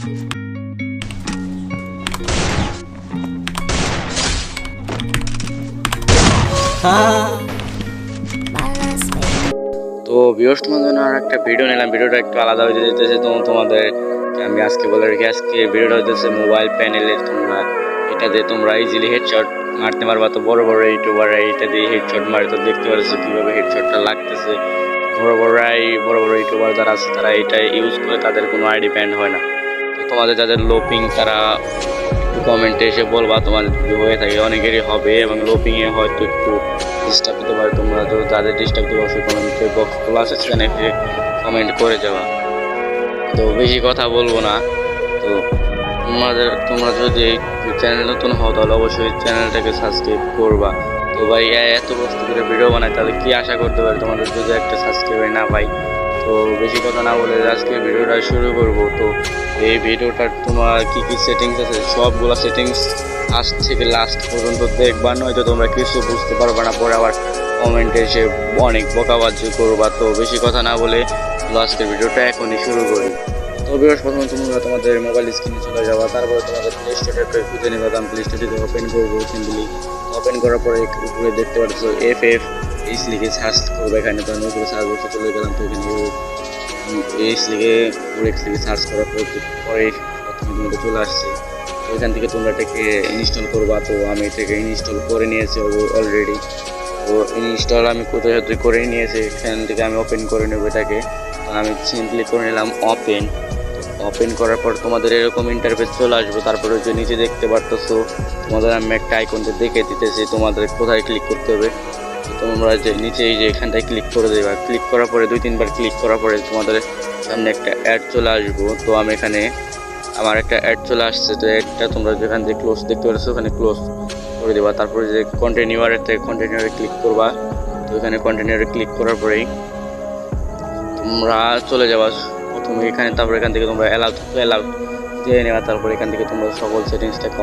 তো ভিউয়ার্স, তোমাদের জন্য আর একটা ভিডিও নিলাম। ভিডিওটা একটু আলাদা হয়ে যেতেছে, তো তোমাদের আমি আজকে বলে রাখি, আজকে ভিডিওটা হচ্ছে মোবাইল প্যানেলে তোমরা এটা দিয়ে তোমরা ইজিলি হেডশট মারতে পারবা। তো বড় বড় ইউটিউবাররা এটা দিয়ে হেডশট মারে, তো দেখতে পাচ্ছ কিভাবে হেডশটটা লাগতেছে। বড় বড় ইউটিউবার যারা আছে তারা এটা ইউজ করে, তাদের কোনো আইডি ব্যান্ড হয় না। তো তোমাদের যাদের লোপিং তারা একটু কমেন্টে এসে বলবা তোমাদের যদি হয়ে থাকে, অনেকেরই হবে এবং লোপিংয়ে হয়তো একটু ডিস্টার্ব দিতে পারে। তোমরা তো যাদের ডিস্টার্ব দেবে অবশ্যই কমেন্টে বক্স খোলা আছে, সেখানে এসে কমেন্ট করে যাওয়া। তো বেশি কথা বলবো না। তো তোমরা যদি চ্যানেল নতুন হও তাহলে অবশ্যই চ্যানেলটাকে সাবস্ক্রাইব করবা। তো ভাই এত কষ্ট করে ভিডিও বানাই, তাহলে কি আশা করতে পারি তোমাদের যদি একটা সাবস্ক্রাইবার না পাই। তো বেশি কথা না বলে আজকে ভিডিওটা শুরু করব। তো এই ভিডিওটার তোমার কি কি সেটিংস আছে সবগুলো সেটিংস ফার্স্ট থেকে লাস্ট পর্যন্ত দেখবা, নয়তো তোমরা কিছু বুঝতে পারবে না, পরে আবার কমেন্টে এসে অনেক বকাবাজি করবা। তো বেশি কথা না বলে আজকের ভিডিওটা এখনই শুরু করি। তো ভিউয়ার্স, প্রথমে তোমরা তোমাদের মোবাইল স্ক্রিনে চলে যাবা, তারপরে তোমাদের প্লে স্টোরটা খুঁজে নেবা। আমি প্লে স্টোরটি ওপেন করবো সিম্পলি। ওপেন করার পরে উপরে দেখতে পাচ্ছ FF এইচ লিখে সার্চ করবে। এখানে তো আমি উপরে সার্চ করতে চলে গেলাম। তো এখানে এইচ লিখে এক্স লিখে সার্চ করার পরে প্রথমে তোমাদের চলে আসছে। তো এখান থেকে তোমরা এটাকে ইনস্টল করবা। তো আমি এটাকে ইনস্টল করে নিয়েছি অলরেডি। তো ইনস্টল আমি কোথায় করে নিয়েছি, এখান থেকে আমি ওপেন করে নেবো এটাকে। তো আমি সিম্পলি করে নিলাম ওপেন। ওপেন করার পর তোমাদের এরকম ইন্টারফেস চলে আসবে। তারপরে যে নিচে দেখতে পারতেছো, তোমাদের আমি একটা আইকনটা দেখে দিতেছি তোমাদের কোথায় ক্লিক করতে হবে। তোমরা যে নিচে এই যে এখানটায় ক্লিক করে দেবা। ক্লিক করার পরে 2-3 বার ক্লিক করার পরে তোমাদের সামনে একটা অ্যাড চলে আসবো। তো আমি এখানে আমার একটা অ্যাড চলে আসছে। তো অ্যাডটা তোমরা যেখান থেকে ক্লোজ দেখতে পাচ্ছ ওখানে ক্লোজ করে দেবা। তারপরে যে কন্টিনিউয়ারে ক্লিক করবা। তো এখানে কন্টিনিউয়ারে ক্লিক করার পরেই তোমরা চলে যাবা প্রথমে এখানে। তারপর এখান থেকে তোমরা অ্যালাউ দিয়ে নেওয়া। তারপর এখান থেকে তোমরা সকল সেটিংসটাকে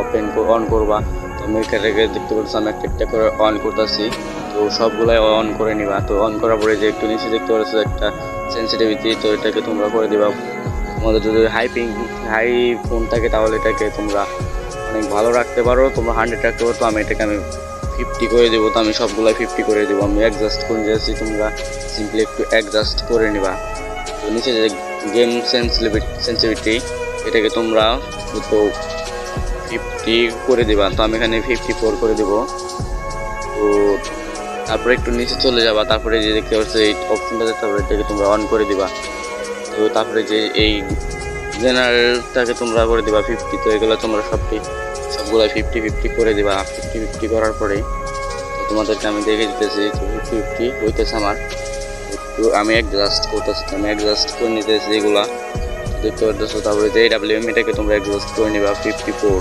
অন করবা। তো আমি এখান থেকে দেখতে পাচ্ছ আমি একটা করে অন করতেছি। তো সবগুলাই অন করে নিবা। তো অন করার পরে যে একটু নিচে দেখতে পাচ্ছ একটা সেন্সিটিভিটি, তো এটাকে তোমরা করে দিবা। তোমাদের যদি হাই ফোন থাকে তাহলে এটাকে তোমরা অনেক ভালো রাখতে পারো, তোমরা 100 রাখতে পারো। তো আমি 50 করে দেবো। তো আমি সবগুলাই 50 করে দেবো। আমি অ্যাডজাস্ট করে দিয়েছি, তোমরা সিম্পলি একটু অ্যাডজাস্ট করে নিবা। তো নিচে যে গেম সেন্সিটিভিটি এটাকে তোমরা তো 50 করে দিবা। তো আমি এখানে 54 করে দেবো। তো তারপরে একটু নিচে চলে যাবা। তারপরে যে দেখতে পাচ্ছ এই অপশনটাতে, তারপরে এটাকে তোমরা অন করে দিবা। তো তারপরে যে এই জেনারেলটাকে তোমরা করে দিবা 50। তো এগুলো তোমরা সবগুলো 50 করে দিবা। 50 করার পরে তো তোমাদেরকে আমি দেখে দিতেছি। তো 50 হইতেছে আমার। একটু আমি অ্যাডজাস্ট করতেছি, আমি অ্যাডজাস্ট করে নিতেছি এগুলা দেখতে পারতেছো। তারপরে যে WM এটাকে তোমরা অ্যাডজাস্ট করে নিবা 54।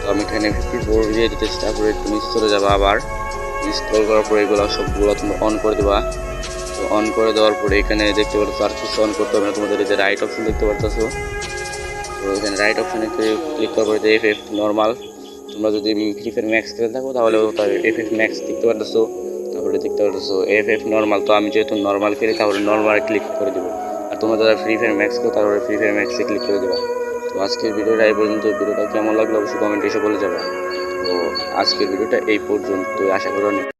তো আমি এখানে 54 দিয়ে দিতেছি। তারপরে একটু নিচে চলে যাবা, আবার ইনস্টল করার পরে এগুলো সবগুলো তোমরা অন করে দেবা। তো অন করে দেওয়ার পরে এখানে দেখতে পাচ্ছ আর কিছু অন করতে হবে না, তোমাদের এই যে রাইট অপশন দেখতে পারতেছো। তো এখানে রাইট অপশনে ক্লিক করার পরে FF নর্মাল, তোমরা যদি ফ্রি ফায়ার ম্যাক্স খেলে থাকো তাহলে FF ম্যাক্স দেখতে পারতেছো। তারপরে দেখতে পারতেছো FF নর্মাল। তো আমি যেহেতু নর্মাল খেলি তাহলে নর্মাল ক্লিক করে দেবো। আর তোমরা যারা ফ্রি ফায়ার ম্যাক্স খেলো তাহলে ফ্রি ফায়ার ম্যাক্সে ক্লিক করে দেবা। তো আজকের ভিডিওটা এই পর্যন্ত। ভিডিওটা কেমন লাগলো অবশ্যই কমেন্টে এসে বলে যাবা। তো আজকের ভিডিওটা এই পর্যন্ত, আশা করি